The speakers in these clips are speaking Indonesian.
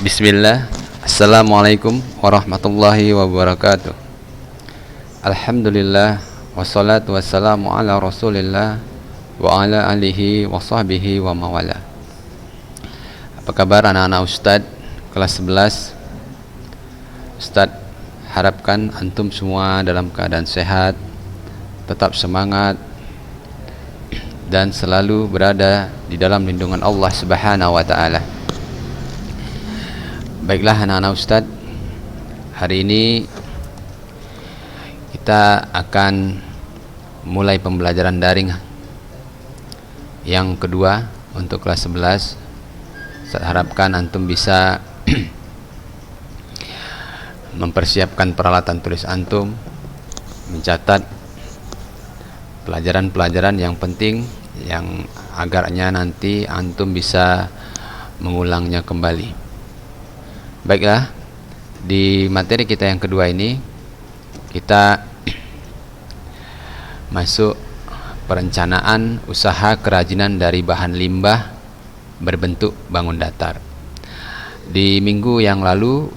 Bismillah. Assalamualaikum warahmatullahi wabarakatuh. Alhamdulillah, wassalatu wassalamu ala rasulillah wa ala alihi wa sahbihi wa mawala. Apa kabar anak-anak Ustadz kelas 11? Ustadz harapkan antum semua dalam keadaan sehat, tetap semangat, dan selalu berada di dalam lindungan Allah Subhanahu wa ta'ala. Baiklah anak-anak Ustadz, hari ini kita akan mulai pembelajaran daring yang kedua untuk kelas 11. Saya harapkan antum bisa mempersiapkan peralatan tulis antum, mencatat pelajaran-pelajaran yang penting yang agarnya nanti antum bisa mengulangnya kembali. Baiklah, di materi kita yang kedua ini kita masuk perencanaan usaha kerajinan dari bahan limbah berbentuk bangun datar. Di minggu yang lalu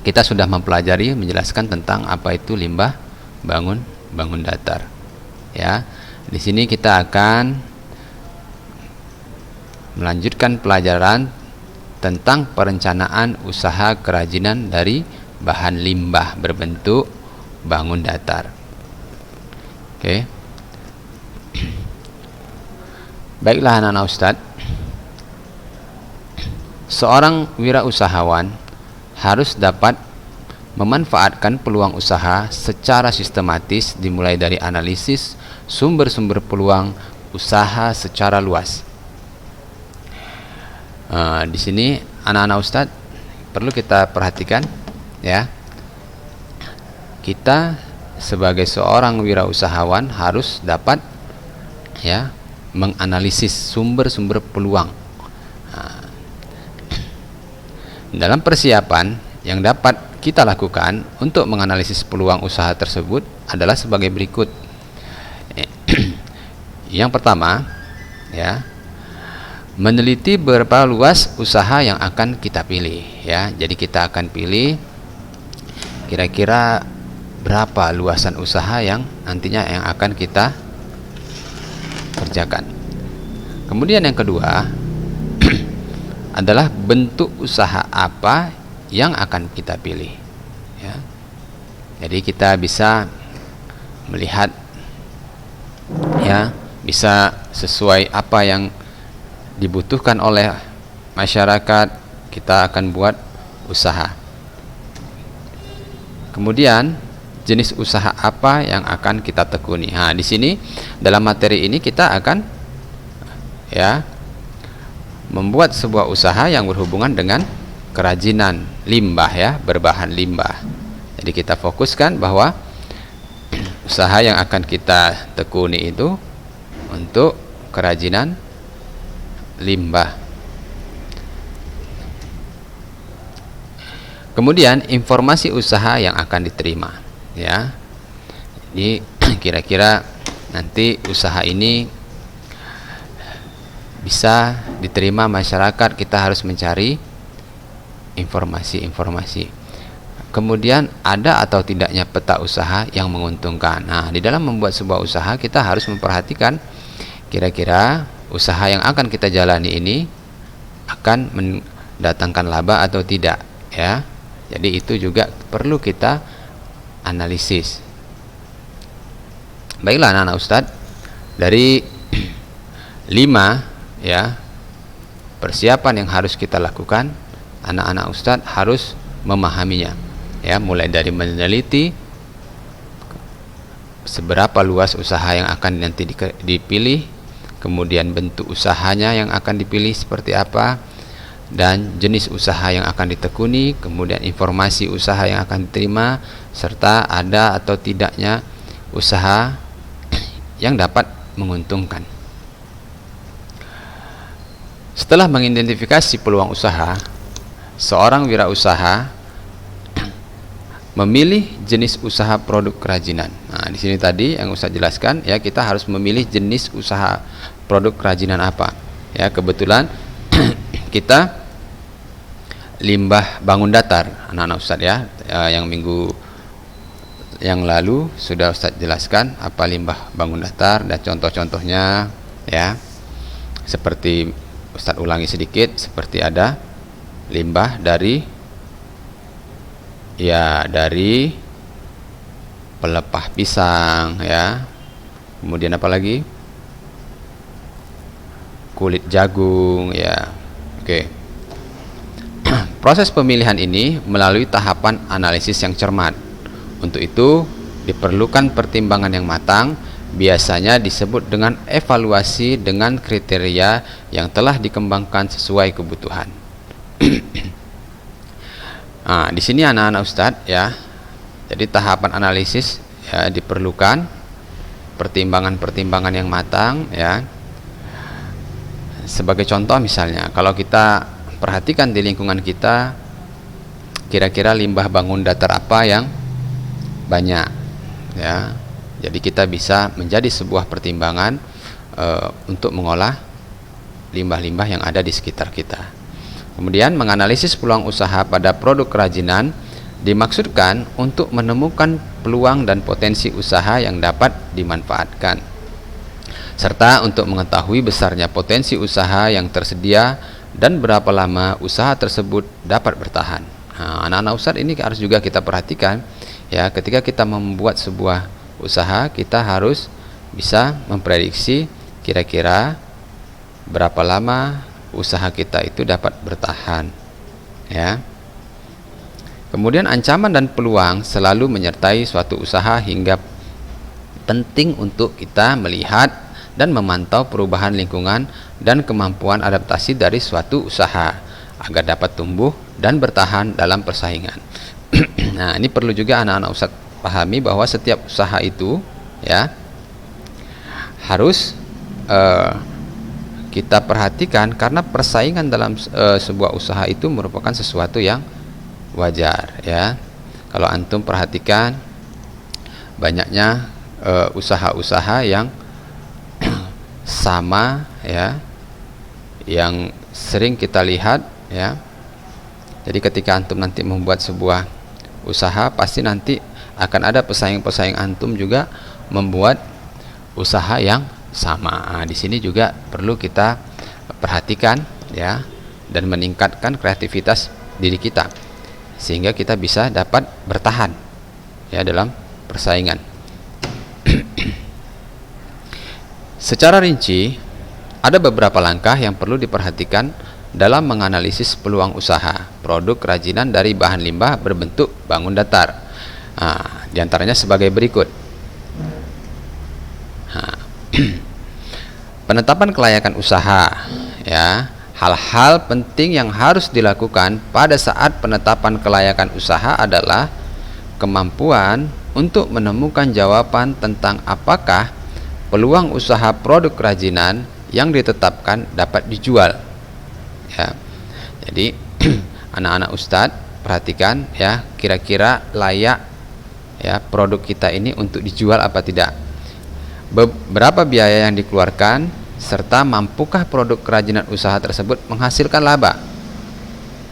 kita sudah mempelajari, menjelaskan tentang apa itu limbah bangun datar. Ya, di sini kita akan melanjutkan pelajaran tentang perencanaan usaha kerajinan dari bahan limbah berbentuk bangun datar. Oke. Baiklah anak-anak Ustadz, seorang wirausahawan harus dapat memanfaatkan peluang usaha secara sistematis, dimulai dari analisis sumber-sumber peluang usaha secara luas. Di sini anak-anak Ustadz perlu kita perhatikan, ya. Kita sebagai seorang wirausahawan harus dapat, ya, menganalisis sumber-sumber peluang. Dalam persiapan yang dapat kita lakukan untuk menganalisis peluang usaha tersebut adalah sebagai berikut. Yang pertama, ya, meneliti berapa luas usaha yang akan kita pilih, ya. Jadi kita akan pilih kira-kira berapa luasan usaha yang nantinya yang akan kita kerjakan. Kemudian yang kedua adalah bentuk usaha apa yang akan kita pilih, ya. Jadi kita bisa melihat, ya, bisa sesuai apa yang dibutuhkan oleh masyarakat, kita akan buat usaha. Kemudian jenis usaha apa yang akan kita tekuni. Di sini dalam materi ini kita akan, ya, membuat sebuah usaha yang berhubungan dengan kerajinan limbah, ya, berbahan limbah. Jadi kita fokuskan bahwa usaha yang akan kita tekuni itu untuk kerajinan limbah. Kemudian informasi usaha yang akan diterima, ya. Jadi kira-kira nanti usaha ini bisa diterima masyarakat, kita harus mencari informasi-informasi. Kemudian ada atau tidaknya peta usaha yang menguntungkan. Di dalam membuat sebuah usaha kita harus memperhatikan kira-kira usaha yang akan kita jalani ini akan mendatangkan laba atau tidak, ya. Jadi itu juga perlu kita analisis. Baiklah anak-anak Ustadz, dari 5, ya, persiapan yang harus kita lakukan, anak-anak Ustadz harus memahaminya, ya, mulai dari meneliti seberapa luas usaha yang akan nanti dipilih, kemudian bentuk usahanya yang akan dipilih seperti apa, dan jenis usaha yang akan ditekuni, kemudian informasi usaha yang akan diterima, serta ada atau tidaknya usaha yang dapat menguntungkan. Setelah mengidentifikasi peluang usaha, seorang wirausaha memilih jenis usaha produk kerajinan. Di sini tadi yang Ustaz jelaskan, ya, kita harus memilih jenis usaha produk kerajinan apa. Ya, kebetulan kita limbah bangun datar, anak-anak Ustadz ya. Yang minggu yang lalu sudah Ustadz jelaskan apa limbah bangun datar dan contoh-contohnya ya. Seperti Ustadz ulangi sedikit, seperti ada limbah dari pelepah pisang ya. Kemudian apa lagi? Kulit jagung ya. Oke. Proses pemilihan ini melalui tahapan analisis yang cermat. Untuk itu diperlukan pertimbangan yang matang, biasanya disebut dengan evaluasi dengan kriteria yang telah dikembangkan sesuai kebutuhan. Nah, di sini anak-anak Ustadz ya. Jadi tahapan analisis ya diperlukan pertimbangan-pertimbangan yang matang ya. Sebagai contoh misalnya, kalau kita perhatikan di lingkungan kita, kira-kira limbah bangun datar apa yang banyak ya. Jadi kita bisa menjadi sebuah pertimbangan untuk mengolah limbah-limbah yang ada di sekitar kita. Kemudian menganalisis peluang usaha pada produk kerajinan dimaksudkan untuk menemukan peluang dan potensi usaha yang dapat dimanfaatkan, serta untuk mengetahui besarnya potensi usaha yang tersedia dan berapa lama usaha tersebut dapat bertahan. Nah, anak-anak Ustadz ini harus juga kita perhatikan ya. Ketika kita membuat sebuah usaha, kita harus bisa memprediksi kira-kira berapa lama usaha kita itu dapat bertahan ya. Kemudian ancaman dan peluang selalu menyertai suatu usaha, hingga penting untuk kita melihat dan memantau perubahan lingkungan dan kemampuan adaptasi dari suatu usaha agar dapat tumbuh dan bertahan dalam persaingan. Nah, ini perlu juga anak-anak Ustadz pahami bahwa setiap usaha itu ya harus kita perhatikan, karena persaingan dalam sebuah usaha itu merupakan sesuatu yang wajar ya. Kalau antum perhatikan banyaknya usaha-usaha yang sama ya, yang sering kita lihat ya. Jadi ketika antum nanti membuat sebuah usaha, pasti nanti akan ada pesaing-pesaing antum juga membuat usaha yang sama. Nah, di sini juga perlu kita perhatikan ya, dan meningkatkan kreativitas diri kita sehingga kita bisa dapat bertahan ya dalam persaingan. Secara rinci, ada beberapa langkah yang perlu diperhatikan dalam menganalisis peluang usaha produk kerajinan dari bahan limbah berbentuk bangun datar. Nah, diantaranya sebagai berikut. Nah, penetapan kelayakan usaha ya. Hal-hal penting yang harus dilakukan pada saat penetapan kelayakan usaha adalah kemampuan untuk menemukan jawaban tentang apakah peluang usaha produk kerajinan yang ditetapkan dapat dijual ya. Jadi anak-anak Ustadz perhatikan ya, kira-kira layak ya produk kita ini untuk dijual apa tidak, berapa biaya yang dikeluarkan, serta mampukah produk kerajinan usaha tersebut menghasilkan laba.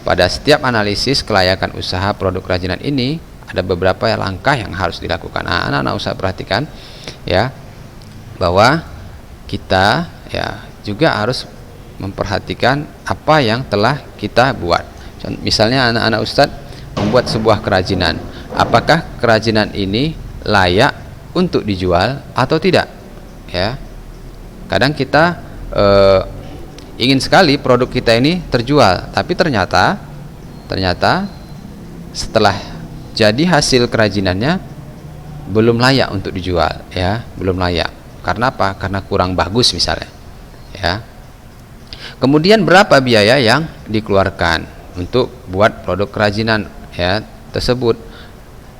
Pada setiap analisis kelayakan usaha produk kerajinan ini ada beberapa langkah yang harus dilakukan. Nah, anak-anak Ustadz perhatikan ya, bahwa kita ya juga harus memperhatikan apa yang telah kita buat. Misalnya anak-anak Ustadz membuat sebuah kerajinan, apakah kerajinan ini layak untuk dijual atau tidak ya. Kadang kita ingin sekali produk kita ini terjual, tapi ternyata setelah jadi hasil kerajinannya belum layak untuk dijual ya, belum layak. Karena apa? Karena kurang bagus misalnya ya. Kemudian berapa biaya yang dikeluarkan untuk buat produk kerajinan ya tersebut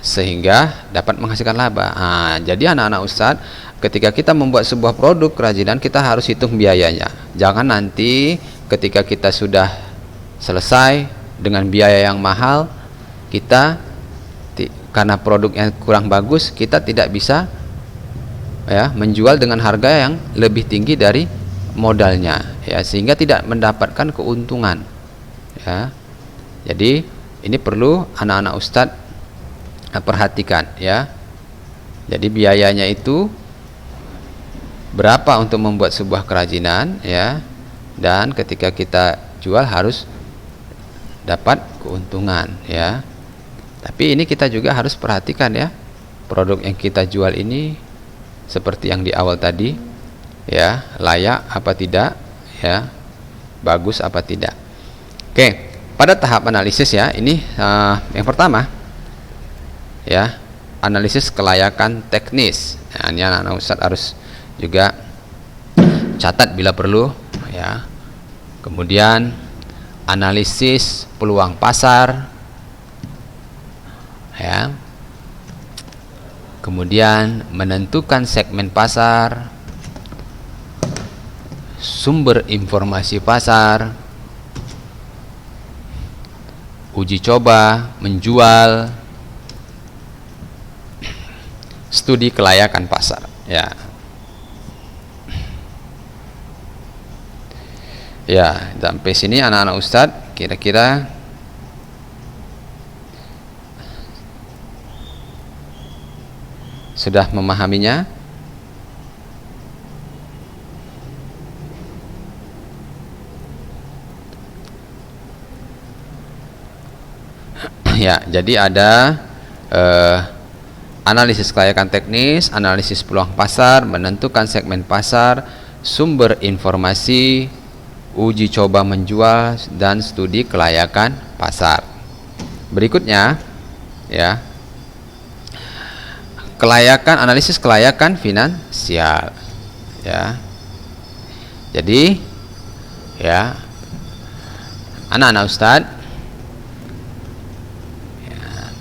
sehingga dapat menghasilkan laba. Nah, jadi anak-anak Ustadz, ketika kita membuat sebuah produk kerajinan, kita harus hitung biayanya. Jangan nanti ketika kita sudah selesai dengan biaya yang mahal, kita karena produknya kurang bagus, kita tidak bisa ya menjual dengan harga yang lebih tinggi dari modalnya ya, sehingga tidak mendapatkan keuntungan ya. Jadi ini perlu anak-anak Ustadz perhatikan ya. Jadi biayanya itu berapa untuk membuat sebuah kerajinan ya, dan ketika kita jual harus dapat keuntungan ya. Tapi ini kita juga harus perhatikan ya, produk yang kita jual ini seperti yang di awal tadi ya, layak apa tidak ya, bagus apa tidak. Oke, pada tahap analisis ya, ini yang pertama ya, analisis kelayakan teknis. Nah, ini anak-anak Ustadz harus juga catat bila perlu ya. Kemudian analisis peluang pasar ya. Kemudian menentukan segmen pasar, sumber informasi pasar, uji coba menjual, studi kelayakan pasar ya. Ya, sampai sini anak-anak Ustadz kira-kira sudah memahaminya? Ya, jadi ada analisis kelayakan teknis, analisis peluang pasar, menentukan segmen pasar, sumber informasi, uji coba menjual, dan studi kelayakan pasar. Berikutnya ya, kelayakan, analisis kelayakan finansial ya. Jadi ya, anak-anak Ustadz ya,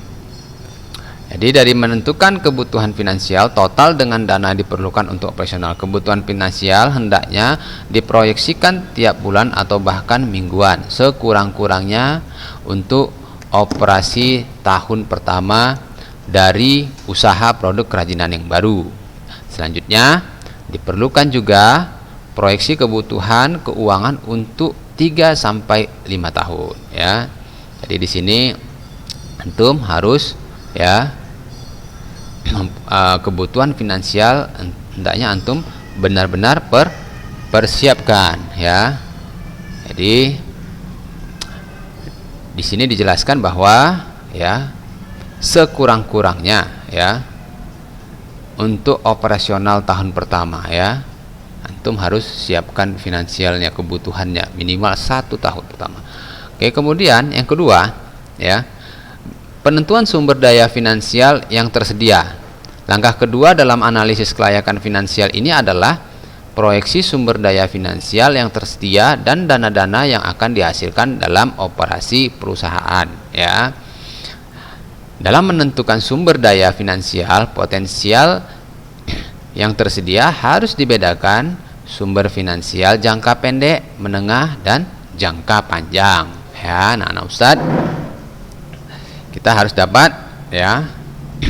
jadi dari menentukan kebutuhan finansial total dengan dana diperlukan untuk operasional, kebutuhan finansial hendaknya diproyeksikan tiap bulan atau bahkan mingguan sekurang-kurangnya untuk operasi tahun pertama dari usaha produk kerajinan yang baru. Selanjutnya diperlukan juga proyeksi kebutuhan keuangan untuk 3 sampai 5 tahun ya. Jadi di sini antum harus ya, kebutuhan finansial hendaknya antum benar-benar persiapkan ya. Jadi di sini dijelaskan bahwa ya, sekurang-kurangnya ya, untuk operasional tahun pertama ya, antum harus siapkan finansialnya, kebutuhannya minimal 1 tahun pertama. Oke, kemudian yang kedua ya, penentuan sumber daya finansial yang tersedia. Langkah kedua dalam analisis kelayakan finansial ini adalah proyeksi sumber daya finansial yang tersedia dan dana-dana yang akan dihasilkan dalam operasi perusahaan ya. Dalam menentukan sumber daya finansial potensial yang tersedia harus dibedakan sumber finansial jangka pendek, menengah, dan jangka panjang ya. Nah, Ustadz, kita harus dapat ya,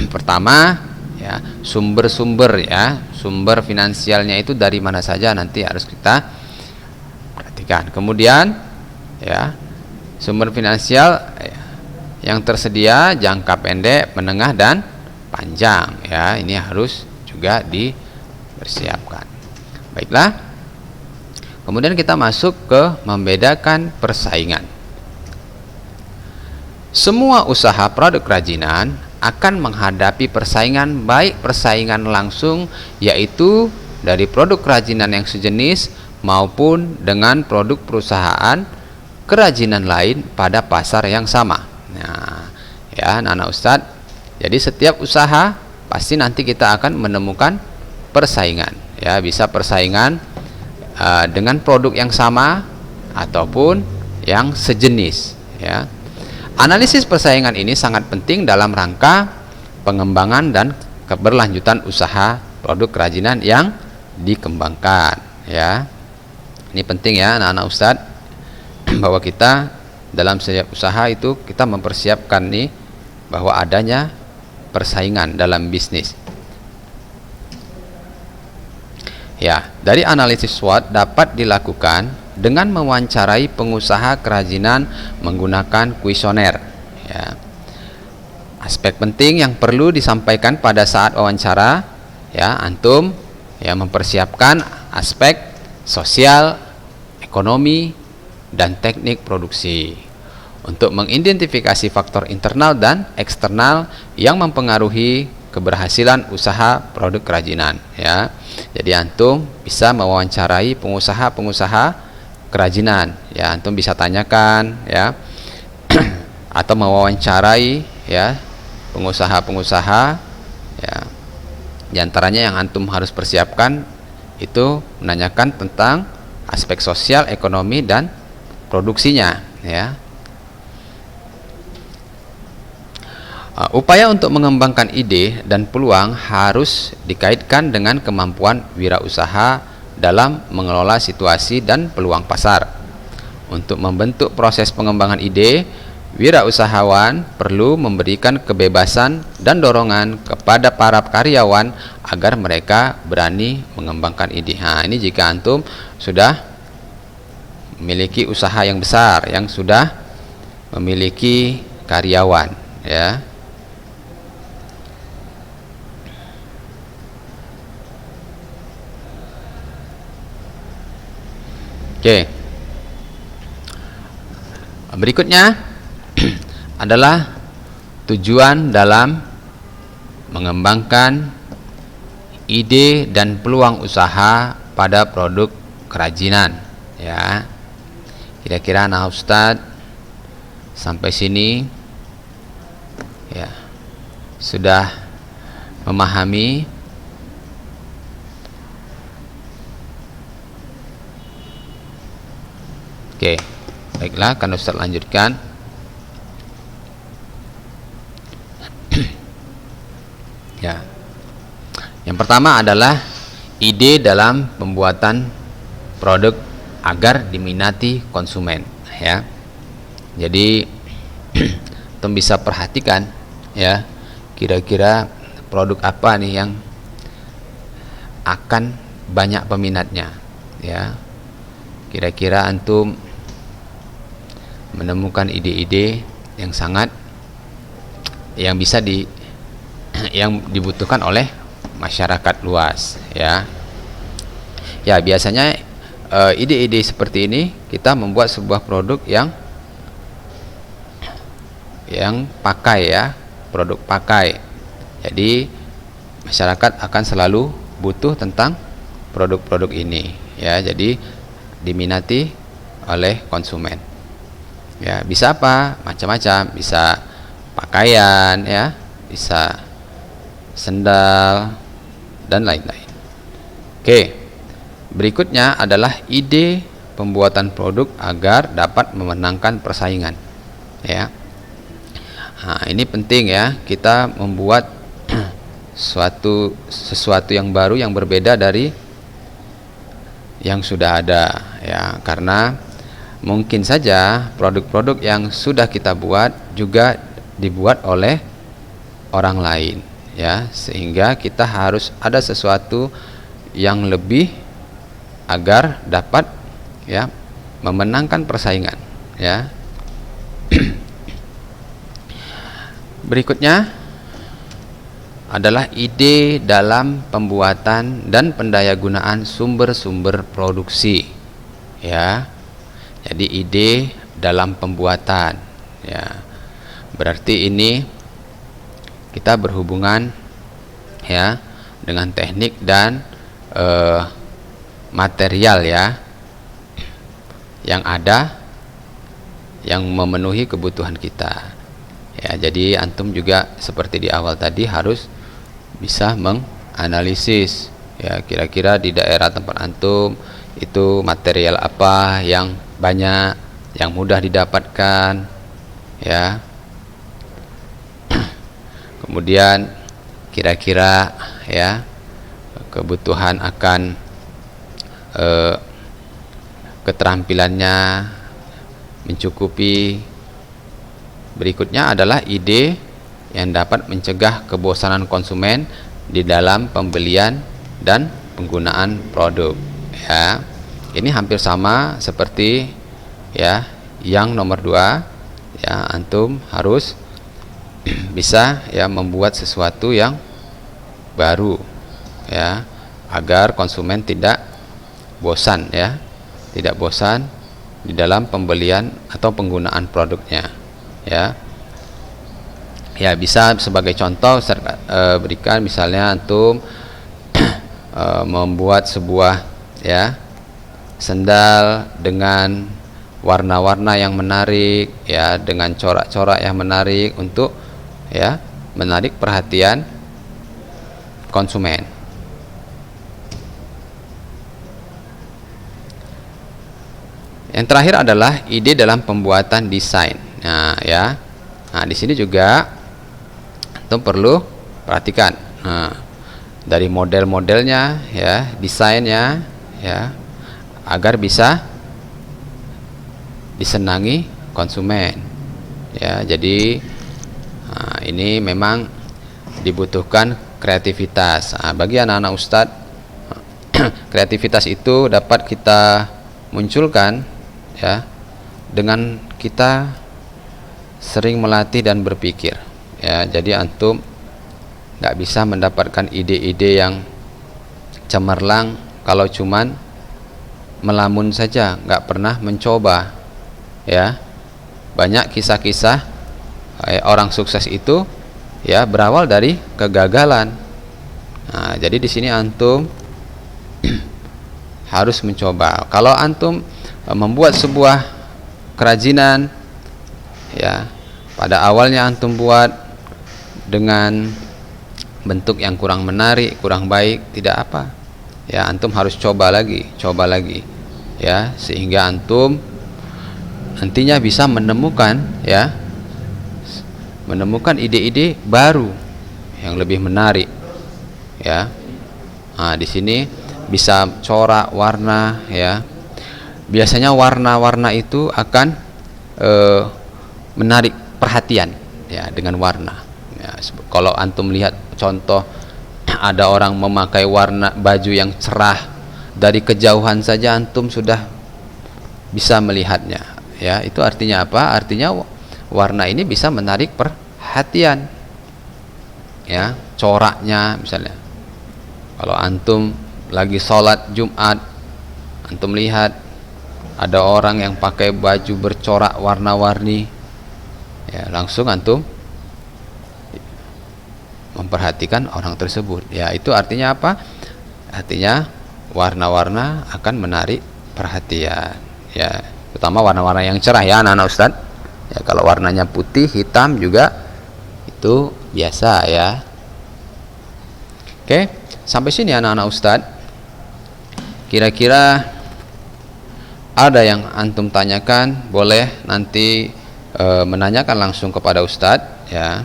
pertama ya, sumber-sumber ya, sumber finansialnya itu dari mana saja nanti harus kita perhatikan. Kemudian ya, sumber finansial ya, yang tersedia jangka pendek, menengah, dan panjang ya, ini harus juga dipersiapkan. Baiklah, kemudian kita masuk ke membedakan persaingan. Semua usaha produk kerajinan akan menghadapi persaingan, baik persaingan langsung yaitu dari produk kerajinan yang sejenis maupun dengan produk perusahaan kerajinan lain pada pasar yang sama. Nah ya, anak Ustadz, jadi setiap usaha pasti nanti kita akan menemukan persaingan ya, bisa persaingan dengan produk yang sama ataupun yang sejenis ya. Analisis persaingan ini sangat penting dalam rangka pengembangan dan keberlanjutan usaha produk kerajinan yang dikembangkan ya. Ini penting ya anak-anak Ustadz, bahwa kita dalam setiap usaha itu kita mempersiapkan nih bahwa adanya persaingan dalam bisnis. Ya, dari analisis SWOT dapat dilakukan dengan mewawancarai pengusaha kerajinan menggunakan kuesioner. Ya. Aspek penting yang perlu disampaikan pada saat wawancara, ya, antum ya mempersiapkan aspek sosial, ekonomi, dan teknik produksi untuk mengidentifikasi faktor internal dan eksternal yang mempengaruhi keberhasilan usaha produk kerajinan. Ya, jadi antum bisa mewawancarai pengusaha-pengusaha kerajinan. Ya, antum bisa tanyakan, ya, atau mewawancarai, ya, pengusaha-pengusaha, ya. Di antaranya yang antum harus persiapkan itu menanyakan tentang aspek sosial, ekonomi, dan produksinya, ya. Upaya untuk mengembangkan ide dan peluang harus dikaitkan dengan kemampuan wirausaha dalam mengelola situasi dan peluang pasar. Untuk membentuk proses pengembangan ide, wirausahawan perlu memberikan kebebasan dan dorongan kepada para karyawan agar mereka berani mengembangkan ide. Nah, ini jika antum sudah memiliki usaha yang besar, yang sudah memiliki karyawan, ya. Oke. Berikutnya adalah tujuan dalam mengembangkan ide dan peluang usaha pada produk kerajinan, ya. Kira-kira nah Ustadz sampai sini ya sudah memahami Oke, baiklah, akan Ustaz lanjutkan. Ya. Yang pertama adalah ide dalam pembuatan produk agar diminati konsumen, ya. Jadi kita bisa perhatikan, ya, kira-kira produk apa nih yang akan banyak peminatnya, ya. Kira-kira antum menemukan ide-ide yang sangat yang bisa yang dibutuhkan oleh masyarakat luas, ya. Ya, biasanya ide-ide seperti ini kita membuat sebuah produk yang pakai, ya, produk pakai. Jadi masyarakat akan selalu butuh tentang produk-produk ini, ya. Jadi diminati oleh konsumen. Ya, bisa apa? Macam-macam, bisa pakaian, ya, bisa sendal dan lain-lain. Oke. Berikutnya adalah ide pembuatan produk agar dapat memenangkan persaingan, ya. Nah, ini penting, ya, kita membuat sesuatu yang baru, yang berbeda dari yang sudah ada, ya, karena mungkin saja produk-produk yang sudah kita buat juga dibuat oleh orang lain, ya, sehingga kita harus ada sesuatu yang lebih agar dapat, ya, memenangkan persaingan, ya. Berikutnya adalah ide dalam pembuatan dan pendayagunaan sumber-sumber produksi, ya. Jadi ide dalam pembuatan, ya, berarti ini kita berhubungan, ya, dengan teknik dan material, ya, yang ada yang memenuhi kebutuhan kita, ya. Jadi antum juga seperti di awal tadi harus bisa menganalisis, ya, kira-kira di daerah tempat antum itu material apa yang banyak, yang mudah didapatkan, ya. Kemudian kira-kira, ya, kebutuhan akan keterampilannya mencukupi. Berikutnya adalah ide yang dapat mencegah kebosanan konsumen di dalam pembelian dan penggunaan produk, ya. Ini hampir sama seperti ya yang nomor 2, ya, antum harus bisa ya membuat sesuatu yang baru, ya, agar konsumen tidak bosan, ya, tidak bosan di dalam pembelian atau penggunaan produknya, ya. Ya, bisa sebagai contoh berikan, misalnya antum membuat sebuah ya sendal dengan warna-warna yang menarik, ya, dengan corak-corak yang menarik untuk ya menarik perhatian konsumen. Yang terakhir adalah ide dalam pembuatan desain. Nah, ya. Nah, di sini juga antum perlu perhatikan. Nah, dari model-modelnya, ya, desainnya, ya, agar bisa disenangi konsumen, ya. Jadi ini memang dibutuhkan kreativitas. Bagi anak-anak ustadz, kreativitas itu dapat kita munculkan, ya, dengan kita sering melatih dan berpikir, ya. Jadi antum nggak bisa mendapatkan ide-ide yang cemerlang kalau cuman melamun saja, nggak pernah mencoba, ya. Banyak kisah-kisah orang sukses itu ya berawal dari kegagalan. Nah, jadi di sini antum harus mencoba. Kalau antum membuat sebuah kerajinan, ya, pada awalnya antum buat dengan bentuk yang kurang menarik, kurang baik, tidak apa, ya, antum harus coba lagi, ya, sehingga antum nantinya bisa menemukan, ya, menemukan ide-ide baru yang lebih menarik, ya. Nah, di sini bisa corak warna, ya. Biasanya warna-warna itu akan menarik perhatian, ya, dengan warna, ya. Kalau antum lihat contoh ada orang memakai warna baju yang cerah, dari kejauhan saja antum sudah bisa melihatnya, ya. Itu artinya apa? Artinya warna ini bisa menarik perhatian, ya. Coraknya misalnya, kalau antum lagi sholat Jumat, antum lihat ada orang yang pakai baju bercorak warna-warni, ya, langsung antum memperhatikan orang tersebut, ya. Itu artinya apa? Artinya warna-warna akan menarik perhatian, ya, terutama warna-warna yang cerah, ya, anak-anak ustadz. Ya, kalau warnanya putih, hitam juga itu biasa, ya. Oke, sampai sini anak-anak ustadz. Kira-kira ada yang antum tanyakan, boleh nanti menanyakan langsung kepada ustadz, ya.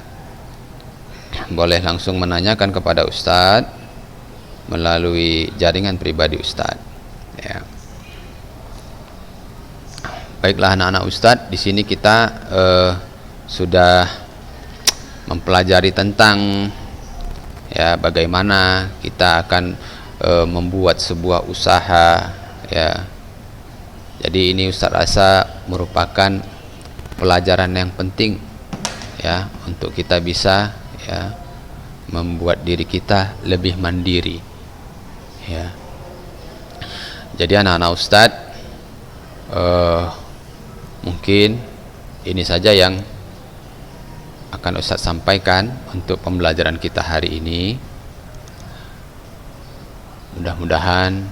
Boleh langsung menanyakan kepada ustadz melalui jaringan pribadi ustadz, ya. Baiklah anak-anak ustadz, di sini kita sudah mempelajari tentang, ya, bagaimana kita akan membuat sebuah usaha, ya. Jadi ini ustadz rasa merupakan pelajaran yang penting, ya, untuk kita bisa, ya, membuat diri kita lebih mandiri, ya. Jadi anak-anak ustadz, mungkin ini saja yang akan ustadz sampaikan untuk pembelajaran kita hari ini. Mudah-mudahan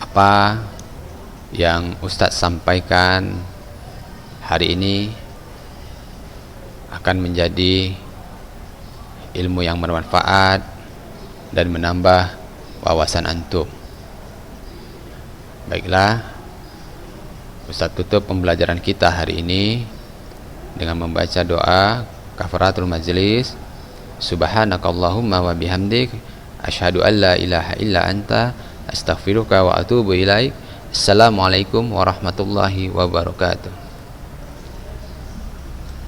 apa yang ustadz sampaikan hari ini akan menjadi ilmu yang bermanfaat dan menambah wawasan antum. Baiklah, ustadz tutup pembelajaran kita hari ini dengan membaca doa kafaratul majlis. Subhanakallahumma wa bihamdik, asyhadu an la ilaha illa anta, astaghfiruka wa atubu ilaik. Assalamualaikum warahmatullahi wabarakatuh.